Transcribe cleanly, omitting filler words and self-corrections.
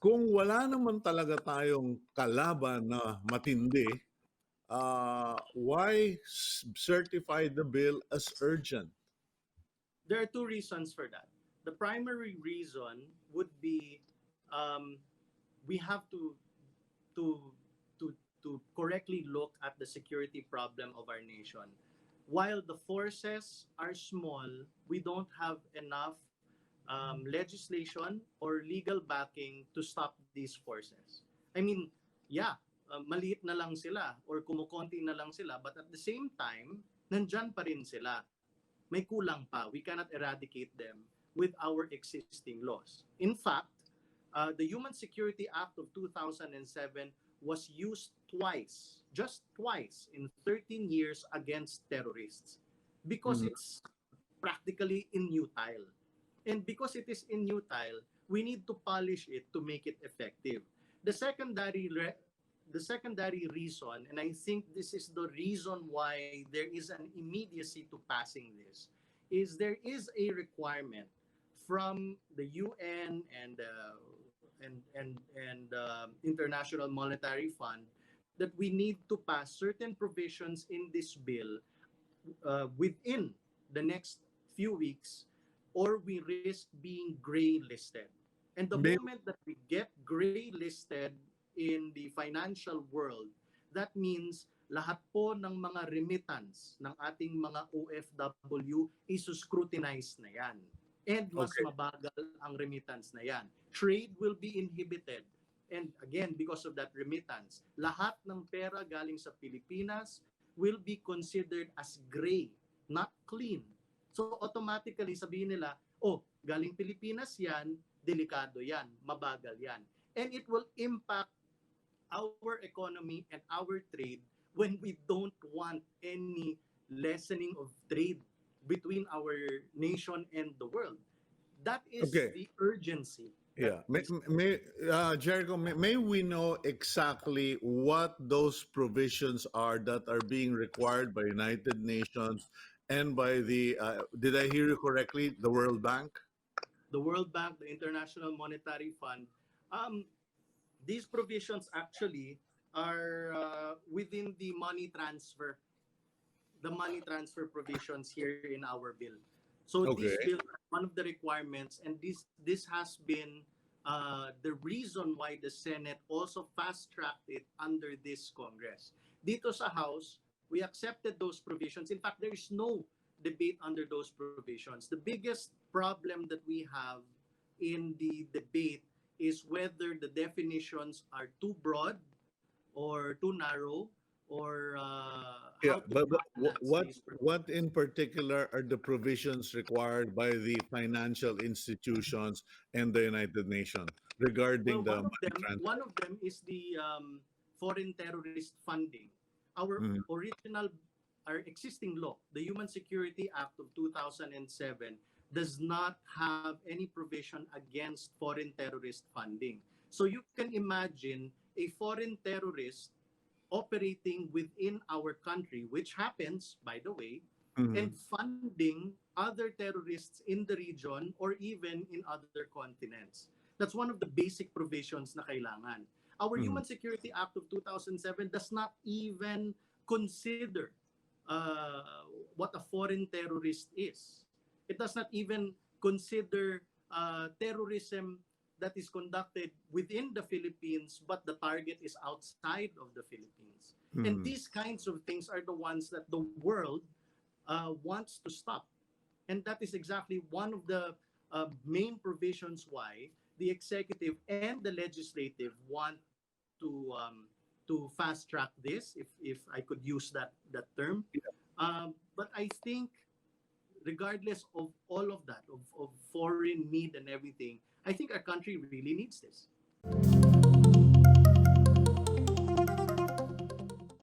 kung wala naman talaga tayong kalaban na matindi, why certify the bill as urgent? There are two reasons for that. The primary reason would be um, we have to to to correctly look at the security problem of our nation. While the forces are small, we don't have enough legislation or legal backing to stop these forces. I mean, yeah, maliit na lang sila or kumukonti na lang sila, but at the same time, nandyan pa rin sila. May kulang pa. We cannot eradicate them with our existing laws. In fact, the Human Security Act of 2007 was used twice, just twice, in 13 years against terrorists because Mhm. it's practically inutile. And because it is inutile, we need to polish it to make it effective. The secondary the secondary reason, and I think this is the reason why there is an immediacy to passing this, is there is a requirement from the UN and International Monetary Fund that we need to pass certain provisions in this bill within the next few weeks, or we risk being gray listed. And the May, moment that we get gray listed in the financial world, that means lahat po ng mga remittance ng ating mga OFW isuscrutinize na yan. And mas okay. mabagal ang remittance na yan. Trade will be inhibited. And again, because of that remittance, lahat ng pera galing sa Pilipinas will be considered as gray, not clean. So automatically sabihin nila, oh, galing Pilipinas yan, delikado yan, mabagal yan. And it will impact our economy and our trade when we don't want any lessening of trade between our nation and the world. That is Okay. the urgency. Yeah. Jericho, may we know exactly what those provisions are that are being required by United Nations and by the, did I hear you correctly, the World Bank? The World Bank, the International Monetary Fund, um, these provisions actually are within the money transfer provisions here in our bill. So these Okay. bills are one of the requirements, and this has been the reason why the Senate also fast-tracked it under this Congress. Dito sa House, we accepted those provisions. In fact, there is no debate under those provisions. The biggest problem that we have in the debate is whether the definitions are too broad or too narrow, or Yeah, how to but balance these what provisions. in particular are the provisions required by the financial institutions and the United Nations regarding Well, the money transfer? one of them is the foreign terrorist funding. Our Mhm. original, our existing law, the Human Security Act of 2007, does not have any provision against foreign terrorist funding. So you can imagine a foreign terrorist operating within our country, which happens, by the way, and Mhm. funding other terrorists in the region or even in other continents. That's one of the basic provisions na kailangan. Our Mhm. Human Security Act of 2007 does not even consider what a foreign terrorist is. It does not even consider terrorism that is conducted within the Philippines, but the target is outside of the Philippines. And Mhm. these kinds of things are the ones that the world wants to stop. And that is exactly one of the main provisions why the executive and the legislative want to fast track this, if I could use that term. But I think regardless of all of that, of foreign need and everything, I think our country really needs this.